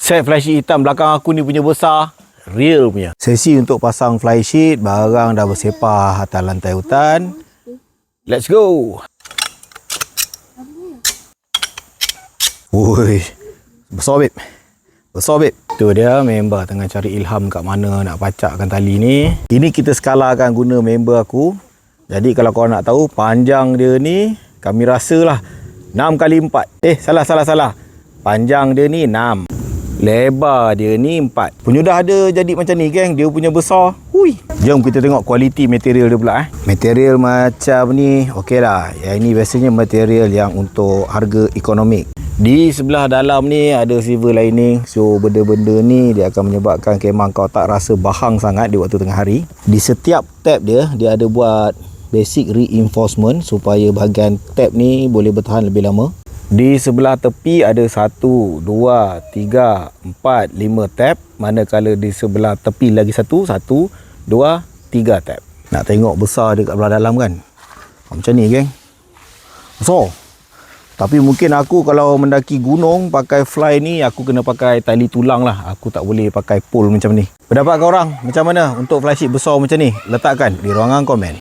Set flysheet hitam belakang aku ni punya besar. Real punya. Sesi untuk pasang flysheet. Barang dah bersepah atas lantai hutan. Let's go. Woi, besar babe. Besar babe. Tu dia member tengah cari ilham kat mana nak pacakkan tali ni. Ini kita skalakan guna member aku. Jadi kalau korang nak tahu panjang dia ni, kami rasalah 6 kali 4. Salah. Panjang dia ni 6. Lebar dia ni 4. Penyudah ada jadi macam ni geng. Dia punya besar. Hui. Jom kita tengok kualiti material dia pula. Material macam ni okey dah. Yang ini biasanya material yang untuk harga ekonomik. Di sebelah dalam ni ada silver lining. So benda-benda ni dia akan menyebabkan kemah kau tak rasa bahang sangat di waktu tengah hari. Di setiap tab dia ada buat basic reinforcement supaya bahagian tab ni boleh bertahan lebih lama. Di sebelah tepi ada 1, 2, 3, 4, 5 tab. Manakala di sebelah tepi lagi 1, 2, 3 tab. Nak tengok besar dia kat belah dalam kan. Macam ni geng. Besar. Tapi mungkin aku kalau mendaki gunung pakai fly ni, aku kena pakai tali tulang lah. Aku tak boleh pakai pole macam ni. Pendapat korang macam mana untuk flysheet besar macam ni? Letakkan di ruangan komen.